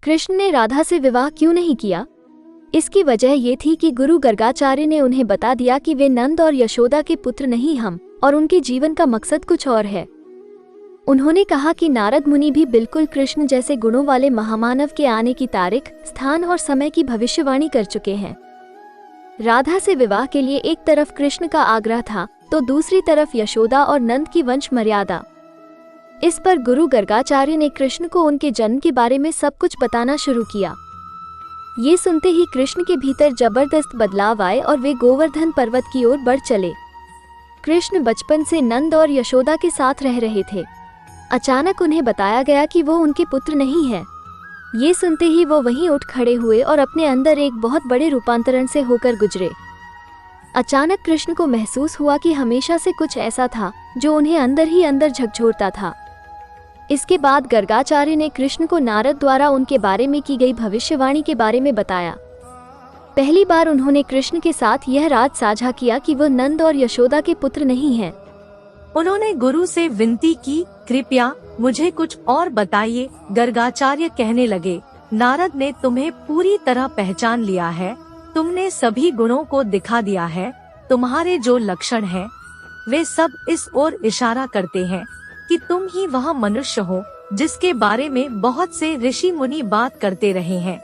कृष्ण ने राधा से विवाह क्यों नहीं किया? इसकी वजह ये थी कि गुरु गर्गाचार्य ने उन्हें बता दिया कि वे नंद और यशोदा के पुत्र नहीं हम, और उनके जीवन का मकसद कुछ और है। उन्होंने कहा कि नारद मुनि भी बिल्कुल कृष्ण जैसे गुणों वाले महामानव के आने की तारीख, स्थान और समय की भविष्यवाणी कर चुके हैं। राधा से विवाह के लिए एक तरफ कृष्ण का आग्रह था, तो दूसरी तरफ यशोदा और नंद की वंश मर्यादा। इस पर गुरु गर्गाचार्य ने कृष्ण को उनके जन्म के बारे में सब कुछ बताना शुरू किया। ये सुनते ही कृष्ण के भीतर जबरदस्त बदलाव आए और वे गोवर्धन पर्वत की ओर बढ़ चले। कृष्ण बचपन से नंद और यशोदा के साथ रह रहे थे। अचानक उन्हें बताया गया कि वो उनके पुत्र नहीं है। ये सुनते ही वो वहीं उठ खड़े हुए और अपने अंदर एक बहुत बड़े रूपांतरण से होकर गुजरे। अचानक कृष्ण को महसूस हुआ कि हमेशा से कुछ ऐसा था जो उन्हें अंदर ही अंदर झकझोरता था। इसके बाद गर्गाचार्य ने कृष्ण को नारद द्वारा उनके बारे में की गई भविष्यवाणी के बारे में बताया। पहली बार उन्होंने कृष्ण के साथ यह राज साझा किया कि वह नंद और यशोदा के पुत्र नहीं हैं। उन्होंने गुरु से विनती की, कृपया मुझे कुछ और बताइए। गर्गाचार्य कहने लगे, नारद ने तुम्हें पूरी तरह पहचान लिया है। तुमने सभी गुणों को दिखा दिया है। तुम्हारे जो लक्षण हैं, वे सब इस ओर इशारा करते हैं कि तुम ही वह मनुष्य हो जिसके बारे में बहुत से ऋषि मुनि बात करते रहे हैं।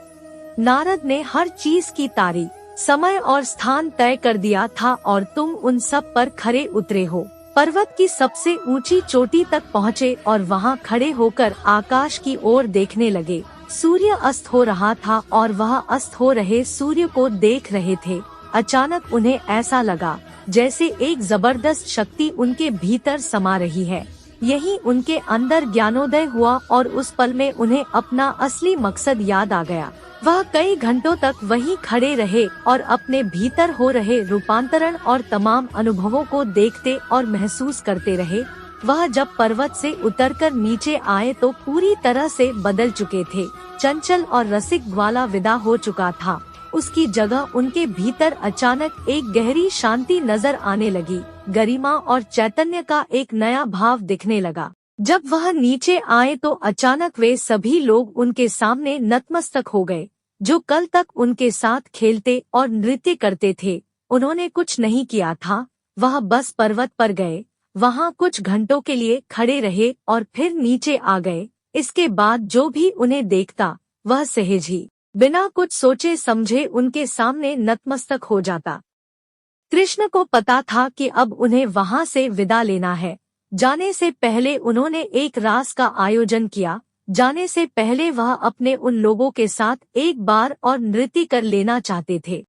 नारद ने हर चीज की तारीख, समय और स्थान तय कर दिया था और तुम उन सब पर खरे उतरे हो। पर्वत की सबसे ऊंची चोटी तक पहुँचे और वहाँ खड़े होकर आकाश की ओर देखने लगे। सूर्य अस्त हो रहा था और वह अस्त हो रहे सूर्य को देख रहे थे। अचानक उन्हें ऐसा लगा जैसे एक जबरदस्त शक्ति उनके भीतर समा रही है। यही उनके अंदर ज्ञानोदय हुआ और उस पल में उन्हें अपना असली मकसद याद आ गया। वह कई घंटों तक वहीं खड़े रहे और अपने भीतर हो रहे रूपांतरण और तमाम अनुभवों को देखते और महसूस करते रहे। वह जब पर्वत से उतरकर नीचे आए तो पूरी तरह से बदल चुके थे। चंचल और रसिक ग्वाला विदा हो चुका था। उसकी जगह उनके भीतर अचानक एक गहरी शांति नजर आने लगी। गरिमा और चैतन्य का एक नया भाव दिखने लगा। जब वह नीचे आए तो अचानक वे सभी लोग उनके सामने नतमस्तक हो गए। जो कल तक उनके साथ खेलते और नृत्य करते थे, उन्होंने कुछ नहीं किया था। वह बस पर्वत पर गए, वहाँ कुछ घंटों के लिए खड़े रहे और फिर नीचे आ गए। इसके बाद जो भी उन्हें देखता, वह सहज ही बिना कुछ सोचे समझे उनके सामने नतमस्तक हो जाता। कृष्ण को पता था कि अब उन्हें वहाँ से विदा लेना है। जाने से पहले उन्होंने एक रास का आयोजन किया। जाने से पहले वह अपने उन लोगों के साथ एक बार और नृत्य कर लेना चाहते थे।